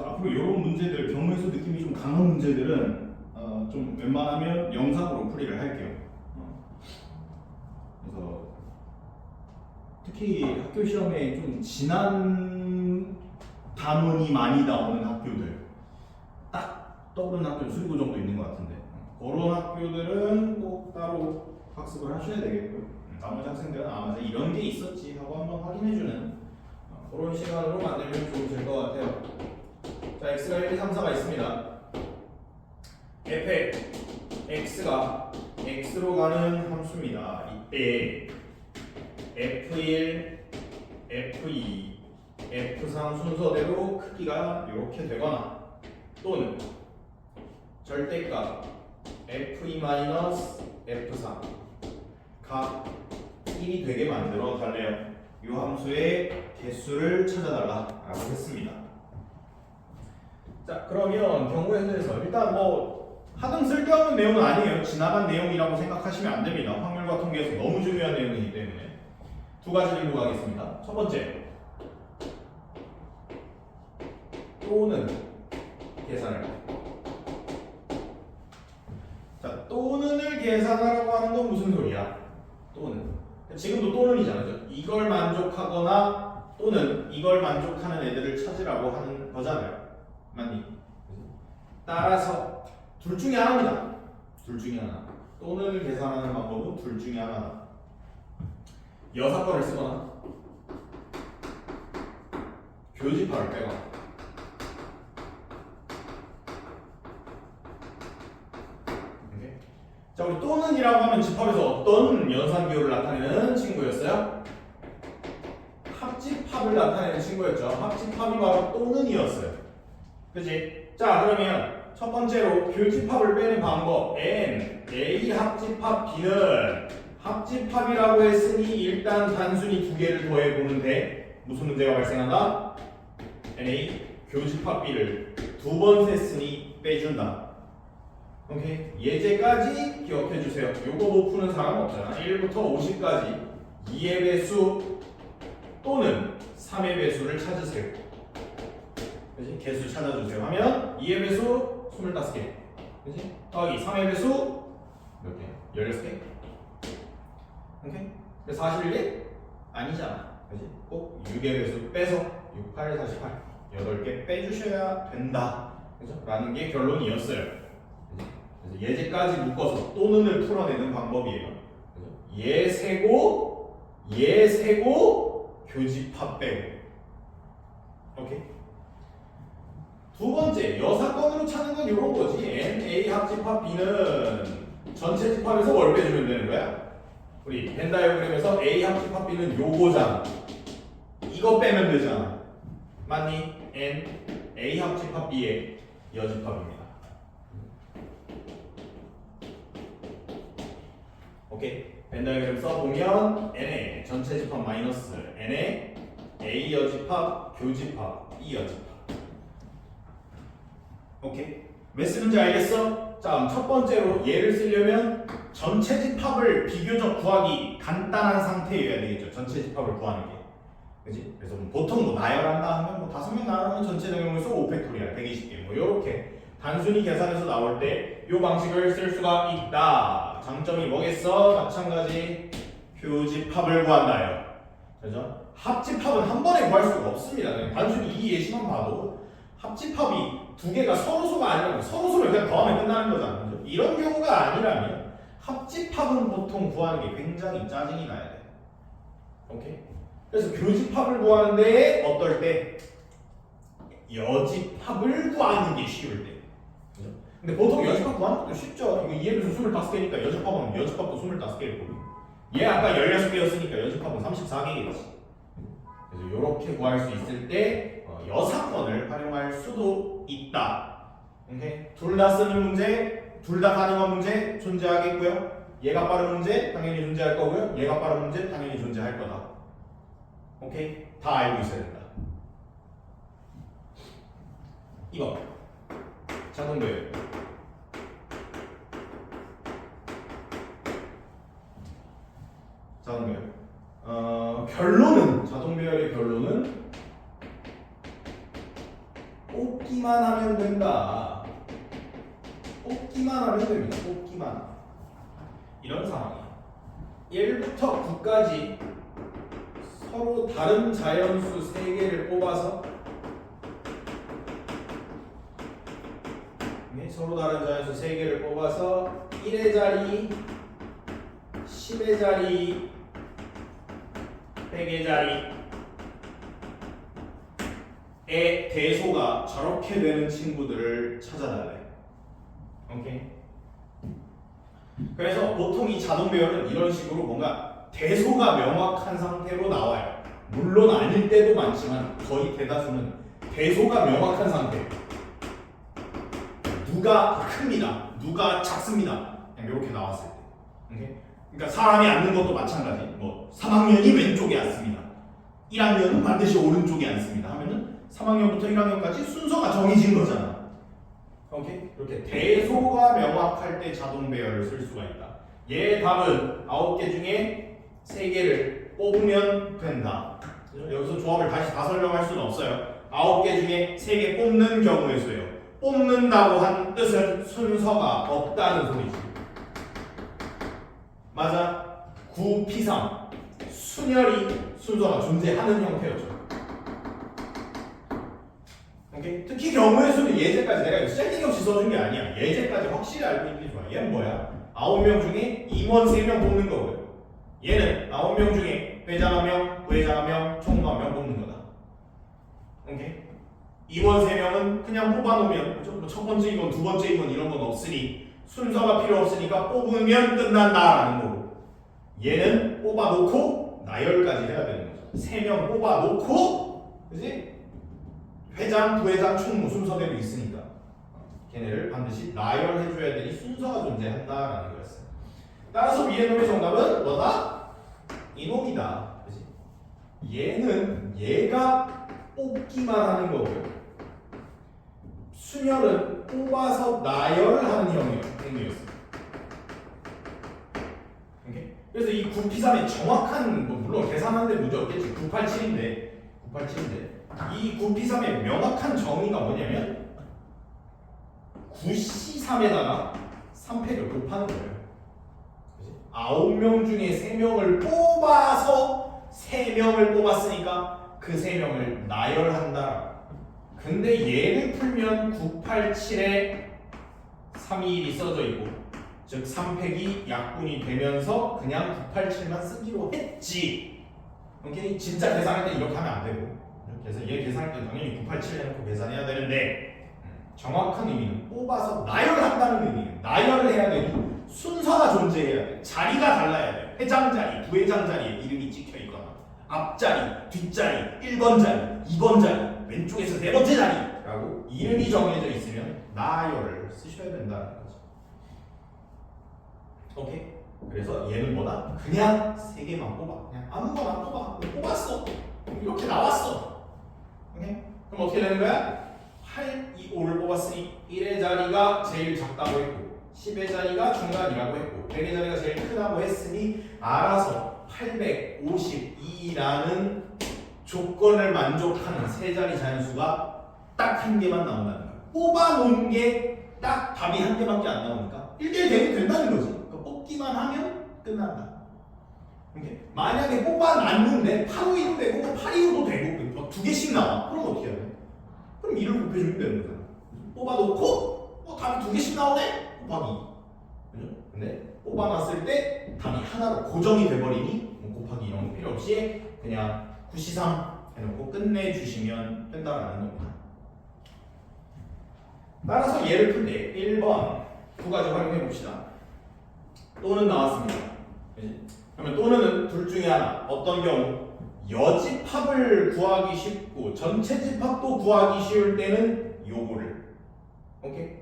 그래서 앞으로 이런 문제들, 경우에서 느낌이 좀 강한 문제들은 좀 웬만하면 영상으로 풀이를 할게요. 그래서 특히 학교 시험에 좀 지난 단원이 많이 나오는 학교들, 딱 떠오르는 학교 수리고 정도 있는 것 같은데 그런 학교들은 꼭 따로 학습을 하셔야 되겠고요. 나머지 학생들은 맞아 이런 게 있었지 하고 한번 확인해주는 그런 시간으로 만들면 좋을 것 같아요. 자, x가 1, 2, 3, 4가 있습니다. f의 x가 x로 가는 함수입니다. 이때 f1, f2, f3 순서대로 크기가 이렇게 되거나 또는 절대값 f2-f3 각 1이 되게 만들어 달래요. 이 함수의 개수를 찾아달라라고 했습니다. 자, 그러면 경우에서 일단 뭐 하등 쓸데없는 내용은 아니에요. 지나간 내용이라고 생각하시면 안 됩니다. 확률과 통계에서 너무 중요한 내용이기 때문에 두 가지 들고 가겠습니다. 첫 번째, 또는 계산을. 자, 또는을 계산하라고 하는 건 무슨 소리야? 또는. 지금도 또는이잖아요. 이걸 만족하거나 또는 이걸 만족하는 애들을 찾으라고 하는 거잖아요. 맞니? 따라서 둘 중에 하나입니다. 둘 중에 하나. 또는을 계산하는 방법은 둘 중에 하나다. 여사건을 쓰거나 교집합을 빼거나. 오케이? 자, 우리 또는이라고 하면 집합에서 어떤 연산기호를 나타내는 친구였어요? 합집합을 나타내는 친구였죠. 합집합이 바로 또는이었어요. 그치? 자, 그러면 첫 번째로 교집합을 빼는 방법 n, a 합집합 b는 합집합이라고 했으니 일단 단순히 두 개를 더해 보는데 무슨 문제가 발생한다? na 교집합 b를 두 번 셌으니 빼준다. 오케이? 예제까지 기억해 주세요. 요거 못 푸는 사람 없잖아. 1부터 50까지 2의 배수 또는 3의 배수를 찾으세요. 그치? 개수 찾아주세요 하면 2의 배수 25개, 그치? 더하기 3의 배수 몇 개? 16개? 오케이? 41개? 아니잖아. 그치? 꼭 6의 배수 빼서 6, 8, 48 8개 빼주셔야 된다. 그죠? 라는 게 결론이었어요. 그치? 그래서 예제까지 묶어서 또는을 풀어내는 방법이에요. 그죠? 얘 세고 얘 세고 교집합 빼고. 오케이? 두 번째, 여사건으로 찾는 건 이런 거지. n, a 합집합 b는 전체 집합에서 뭘 빼주면 되는 거야? 우리 벤 다이어그램에서 a 합집합 b는 요거잖아. 이거 빼면 되잖아. 맞니? n, a 합집합 b의 여집합입니다. 오케이? 벤 다이어그램 써보면 n의 전체 집합 마이너스 n의 a 여집합, 교집합, b 여집합. 오케이? 왜 쓰는지 알겠어? 자, 첫 번째로 얘를 쓰려면 전체 집합을 비교적 구하기 간단한 상태여야 되겠죠. 전체 집합을 구하는 게. 그지? 그래서 보통 뭐 나열한다 하면 뭐 5명 나열하면 전체 적용해서 5팩토리얼 120개 뭐 요렇게 단순히 계산해서 나올 때 요 방식을 쓸 수가 있다. 장점이 뭐겠어? 마찬가지 교집합을 구한다요. 그죠? 합집합은 한 번에 구할 수가 없습니다. 그냥 단순히 이 예시만 봐도 합집합이 두 개가 서로소가 아니라 서로소를 그냥 더하면 끝나는 거잖아. 그죠? 이런 경우가 아니라면 합집합은 보통 구하는 게 굉장히 짜증이 나야 돼. 오케이? 그래서 교집합을 구하는데 어떨 때? 여집합을 구하는 게 쉬울 때. 그죠? 근데 보통 여집합 구하는 것도 쉽죠. 이거 2의 배수 25개니까 여집합은 여집합도 25개일 거고. 얘 아까 16개였으니까 여집합은 34개겠지. 그래서 이렇게 구할 수 있을 때 여사건을 활용할 수도 있다. 오케이? 둘 다 쓰는 문제, 둘 다 가능한 문제 존재하겠고요. 얘가 빠른 문제 당연히 존재할 거고요. 얘가 빠른 문제 당연히 존재할 거다. 오케이? 다 알고 있어야 된다. 이거 자동배열. 자동배열. 결론은 자동배열의 결론은 꼭 뽑기만 하면 된다. 뽑기만 하면 됩니다. 뽑기만. 이런 상황이야. 1부터 9까지 서로 다른 자연수 3개를 뽑아서 서로 다른 자연수 3개를 뽑아서 1의 자리, 10의 자리, 100의 자리의 대소가 저렇게 되는 친구들을 찾아달래. 오케이? 그래서 보통 이 자동 배열은 이런 식으로 뭔가 대소가 명확한 상태로 나와요. 물론 아닐 때도 많지만 거의 대다수는 대소가 명확한 상태. 누가 큽니다. 누가 작습니다. 그냥 이렇게 나왔을 때. 오케이? 그러니까 사람이 앉는 것도 마찬가지. 뭐 3학년이 왼쪽에 앉습니다. 1학년은 반드시 오른쪽에 앉습니다. 하면은 3학년부터 1학년까지 순서가 정해진 거잖아. 오케이? 이렇게 대소가 명확할 때 자동 배열을 쓸 수가 있다. 얘 답은 9개 중에 3개를 뽑으면 된다. 여기서 조합을 다시 다 설명할 수는 없어요. 9개 중에 3개 뽑는 경우의 수예요. 뽑는다고 한 뜻은 순서가 없다는 소리지. 맞아? 9P3 순열이 순서가 존재하는 형태였죠. 오케이? 특히 경우의 수는 예제까지 내가 이거 세팅 없이 써준 게 아니야. 예제까지 확실히 알고 있는 게 좋아. 얘는 뭐야? 9명 중에 임원 3명 뽑는 거고요. 얘는 9명 중에 회장 1명, 부회장 1명, 총무 1명 뽑는 거다. 오케이? 임원 3명은 그냥 뽑아놓으면 첫 번째 임원, 두 번째 임원 이런 건 없으니 순서가 필요 없으니까 뽑으면 끝난다라는 거고, 얘는 뽑아놓고 나열까지 해야 되는 거죠. 3명 뽑아놓고, 그지? 회장, 부회장, 총무 순서대로 있으니까 걔네를 반드시 나열해줘야 되니 순서가 존재한다라는 거였어요. 따라서 미래놈의 정답은 뭐다? 이놈이다. 그지? 얘는 얘가 뽑기만 하는 거고요. 순열은 뽑아서 나열하는 행위였어요. 오케이? 그래서 이 9P3의 정확한, 물론 계산하는데 문제 없겠지. 987인데 이 9P3의 명확한 정의가 뭐냐면 9C3에다가 3팩을 곱하는 거예요. 9명 중에 3명을 뽑아서 3명을 뽑았으니까 그 3명을 나열한다. 근데 얘를 풀면 987에 321이 써져 있고, 즉 3팩이 약분이 되면서 그냥 987만 쓰기로 했지. 오케이? 진짜 계산할 때 이렇게 하면 안 되고, 그래서 얘 계산할 때 당연히 987 해놓고 계산해야 되는데, 정확한 의미는 뽑아서 나열한다는 의미예요. 나열을 해야 되니 순서가 존재해야 돼. 자리가 달라야 돼. 회장 자리, 부회장 자리에 이름이 찍혀 있거나, 앞자리, 뒷자리, 1번 자리, 2번 자리, 왼쪽에서 4번째 자리라고 이름이 정해져 있으면 나열을 쓰셔야 된다는 거죠. 오케이? 그래서 얘는 뭐다? 그냥 3개만 뽑아. 그냥 아무거나 뽑아. 뽑았어. 이렇게 나왔어. 오케이? 그럼 어떻게 되는 거야? 8, 2, 5를 뽑았으니 1의 자리가 제일 작다고 했고, 10의 자리가 중간이라고 했고, 100의 자리가 제일 크다고 했으니 알아서 852라는 조건을 만족하는 세 자리 자연수가 딱 한 개만 나온다는 거야. 뽑아놓은 게 딱 답이 한 개밖에 안 나오니까 1대1 되면 된다는 거지. 그러니까 뽑기만 하면 끝난다. 오케이? 만약에 뽑아놨는데 852도 되고 825도 되고 막 2개씩 나와. 그럼 어떻게 해야 돼? 그럼 2를 곱해주면 되는 거잖아. 뽑아놓고 답이 2개씩 나오네? 곱하기 2. 그죠? 근데 뽑아놨을 때 답이 하나로 고정이 돼버리니 곱하기 이런 거 필요 없이 그냥 9C3 해놓고 끝내주시면 된다는 겁니다. 따라서 얘를 풀 때 1번 두 가지 활용해봅시다. 또는 나왔습니다. 그치? 그러면 또는 둘 중에 하나. 어떤 경우 여집합을 구하기 쉽고 전체 집합도 구하기 쉬울 때는 요거를, 오케이?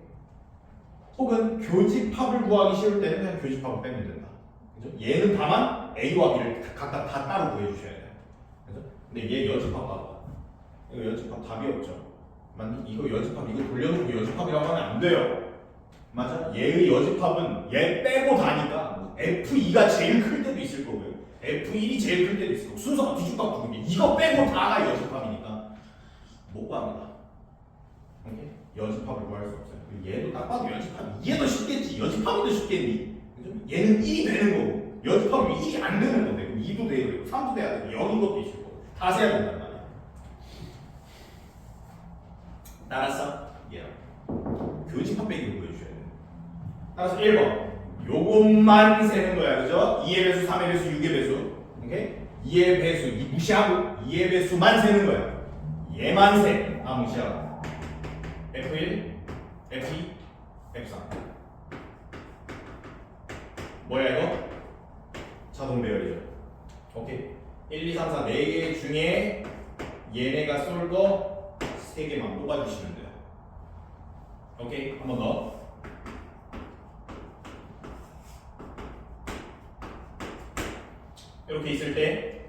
혹은 교집합을 구하기 쉬울 때는 그냥 교집합을 빼면 된다. 그죠? 얘는 다만 A와 B를 각각 다 따로 구해주셔야 돼요. 그죠? 근데 얘 여집합 봐봐. 이거 여집합 답이 없죠. 이거 여집합, 이거 돌려놓고 여집합이라고 하면 안 돼요. 맞아? 얘의 여집합은 얘 빼고 다니까 F2가 제일 클 때도 있을 거고요. F1이 제일 클 때도 있을 거고, 순서가 뒤죽박죽인데 이거 빼고 다가 여집합이니까 못 구합니다. 오케이? 여집합을 구할 수 없어요. 얘도 딱 봐도 여집합이 얘도 쉽겠지. 여집합이 더 쉽겠니? 그죠? 얘는 1이 되는 거고 여집합이 1이 안 되는 건데 그럼 2도 돼야 되고 3도 돼야 되고 0인 것도 있을 거고 다 세야 된단 말이야. 따라서 얘 교집합 빼기를 보여줘야 돼. 따라서 1번 요것만 세는 거야. 그죠? 2의 배수, 3의 배수, 6의 배수. 오케이? 2의 배수 무시하고 2의 배수만 세는 거야. 얘만 세. 무시하고. F1, F2, F3. 뭐야 이거? 자동 배열이죠. 오케이. 1, 2, 3, 4 4개 중에 얘네가 쏠 거 3개만 뽑아주시면 돼요. 오케이. 한 번 더. 이렇게 있을 때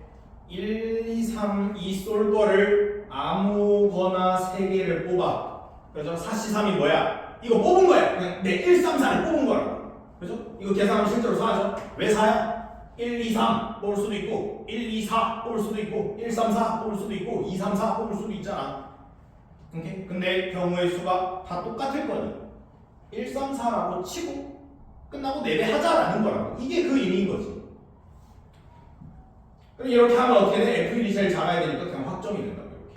1, 2, 3, 이 쏠 거를 아무거나 3개를 뽑아. 그래서 4C3이 뭐야? 이거 뽑은 거야. 그냥 내 1, 3, 4를 뽑은 거라고. 그죠? 이거 계산하면 실제로 4죠. 왜 4야? 1, 2, 3 뽑을 수도 있고 1, 2, 4 뽑을 수도 있고 1, 3, 4 뽑을 수도 있고 2, 3, 4 뽑을 수도 있잖아. 오케이? 근데 경우의 수가 다 똑같을 거니 1, 3, 4라고 치고 끝나고 4배 하자라는 거라고. 이게 그 의미인 거지. 그럼 이렇게 하면 어떻게 돼? F1이 제일 작아야 되니까 그냥 확정이 된다고 이렇게.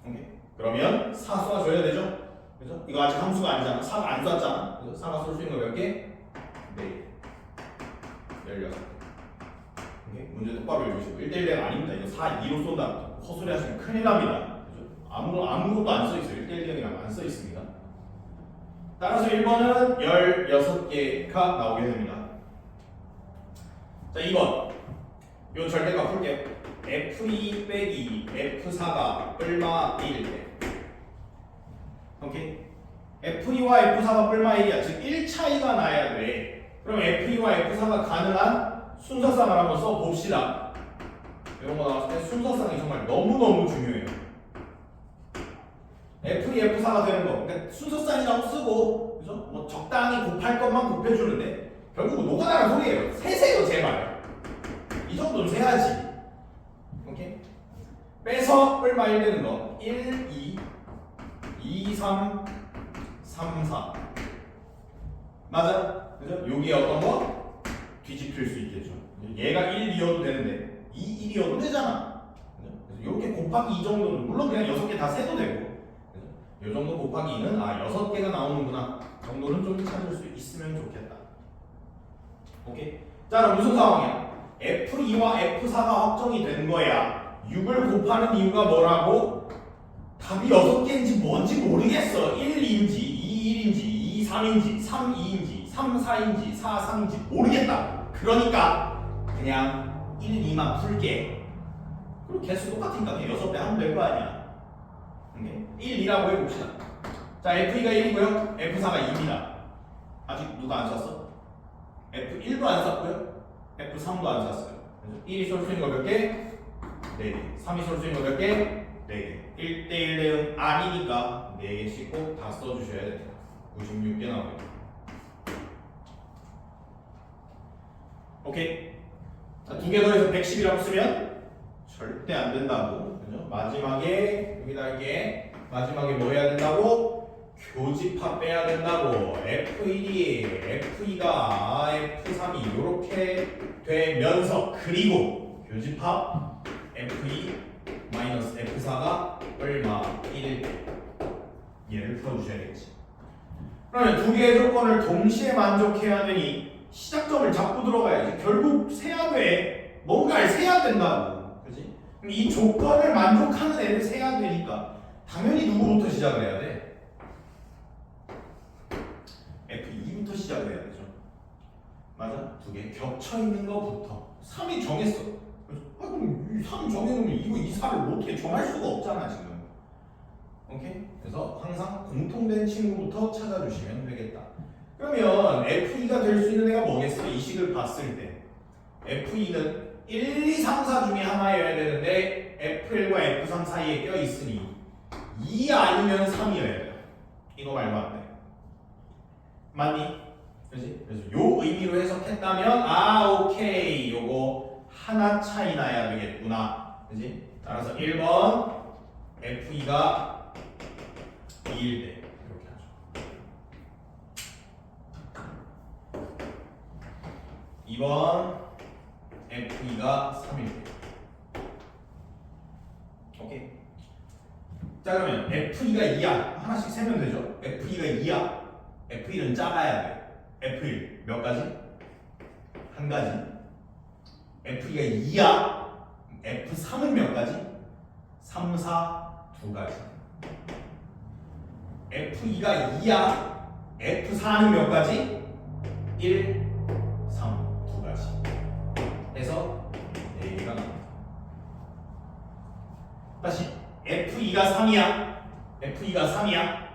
오케이. 그러면 4 쏴줘야 되죠? 그죠? 이거 아직 함수가 아니잖아. 4가 안 쐈잖아. 그죠? 4가 쏠 수 있는 거 몇 개? 4개. 16개. 오케이. 문제 똑바로 읽으시고 1대1대가 아닙니다. 이거 4, 2로 쏜다. 헛소리 하시면 큰일 납니다. 그죠? 아무것도 안 써 있어요. 1대1대가 안 써 있습니다. 따라서 1번은 16개가 나오게 됩니다. 자, 2번. 요 절대값 풀게요. F2 빼기 F4가 뿔마 1일 때. 오케이? F2와 F4가 뿔마 1이야. 즉 1 차이가 나야 돼. 그럼 F2와 F4가 가능한 순서쌍을 한번 써봅시다. 이런 거 나왔을 때 순서쌍이 정말 너무너무 중요해요. F2, F4가 되는 거. 그러니까 순서쌍이라고 쓰고, 그죠? 뭐 적당히 곱할 것만 곱해주는데, 결국은 노가다란 소리예요. 세세요, 제발. 이 정도는 세야지. 오케이? 빼서 뿔마 1 되는 거 1, 2, 2, 3, 3, 4 맞아? 그죠? 여기 어떤 거? 뒤집힐 수 있겠죠. 얘가 1, 2여도 되는데 2, 1이어도 되잖아. 그죠? 그래서 이렇게 곱하기 2 정도는 물론 그냥 6개 다 세도 되고 이 정도 곱하기 2는 6개가 나오는구나 정도는 좀 찾을 수 있으면 좋겠다. 오케이? 자 그럼 무슨 상황이야? F2와 F4가 확정이 된 거야. 6을 곱하는 이유가 뭐라고? 답이 6개인지 뭔지 모르겠어. 1, 2인지, 2, 1인지, 2, 3인지, 3, 2인지, 3, 4인지, 4, 3인지 모르겠다. 그러니까 그냥 1, 2만 풀게. 그리고 개수 똑같으니까 그냥 6배 하면 될 거 아니야. 오케이? 1, 2라고 해봅시다. 자, F2가 1이고요. F4가 2입니다. 아직 누가 안 썼어? F1도 안 썼고요. F3도 안 샀어요. 1이 쏠 수 있는 거 몇 개? 4개. 3이 쏠 수 있는 거 몇 개? 4개. 1대1 대응 아니니까 4개씩 꼭 다 써주셔야 됩니다. 96개 나오겠다. 오케이. 자, 2개 더해서 110이라고 쓰면 절대 안 된다고. 그죠? 마지막에 여기다 할게. 마지막에 뭐 해야 된다고? 교집합 빼야 된다고. F1이 F2가 F3이 이렇게 되면서 그리고 교집합 F2 마이너스 F4가 얼마 1일 때 얘를 풀어주셔야겠지. 그러면 두 개의 조건을 동시에 만족해야 되니 시작점을 잡고 들어가야지. 결국 세야 돼. 뭔가를 세야 된다고. 그지? 그럼 이 조건을 만족하는 애를 세야 되니까 당연히 누구부터 시작을 해야 돼? F2부터 시작을 해야 되죠. 맞아? 두 개 겹쳐 있는 거부터 3이 정했어. 그럼 3 정해놓으면 이거 2, 4를 어떻게 정할 수가 없잖아 지금. 오케이? 그래서 항상 공통된 친구부터 찾아주시면 되겠다. 그러면 F2가 될 수 있는 애가 뭐겠어? 이 식을 봤을 때 F2는 1, 2, 3, 4 중에 하나여야 되는데 F1과 F3 사이에 껴있으니 2 아니면 3이어야 돼요. 이거 말고 안 돼. 맞니? 그렇지? 그래서 요 의미로 해석했다면 오케이 요거 하나 차이 나야 되겠구나. 그렇지? 따라서 1번 F2가 2일 때 이렇게 하죠. 2번 F2가 3일 때. 오케이. 자 그러면 F2가 2야. 하나씩 세면 되죠. F2가 2야. F1은 작아야 돼. F1 몇 가지? 한 가지. F2가 2야. F3은 몇 가지? 3, 4, 두 가지. F2가 2야. F4는 몇 가지? 1, 3, 두 가지. 해서 A가 나옵니다. 다시 F2가 3이야. F2가 3이야.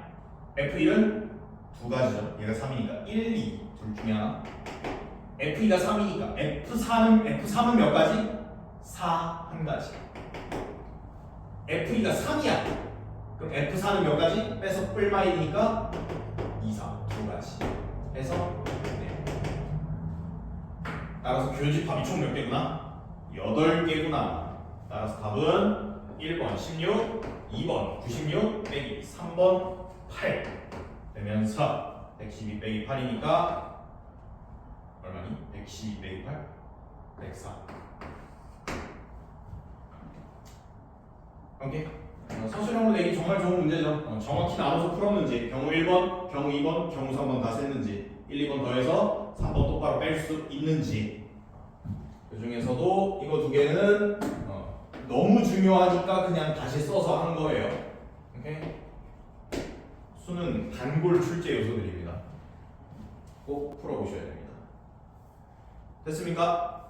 F1은 두 가지죠. 얘가 3이니까 1, 2, 둘 중에 하나. F2가 3이니까 F3은 몇 가지? 4, 한 가지. F2가 3이야. 그럼 F4는 몇 가지? 빼서 뿔마일이니까 2, 4, 두 가지. 해서 네. 따라서 교집합이 총 몇 개구나? 8개구나. 따라서 답은 1번 16, 2번 96, 빼기 3번 8 되면서 112 빼기 8이니까 얼마니? 112 빼기 8? 104. 오케이. 서술형으로 내기 정말 좋은 문제죠. 정확히 나눠서 풀었는지, 경우 1번, 경우 2번, 경우 3번 다 셌는지, 1, 2번 더해서 3번 똑바로 뺄 수 있는지. 그 중에서도 이거 두 개는 너무 중요하니까 그냥 다시 써서 한 거예요. 오케이? 수는 단골 출제 요소들입니다. 꼭 풀어보셔야 됩니다. 됐습니까?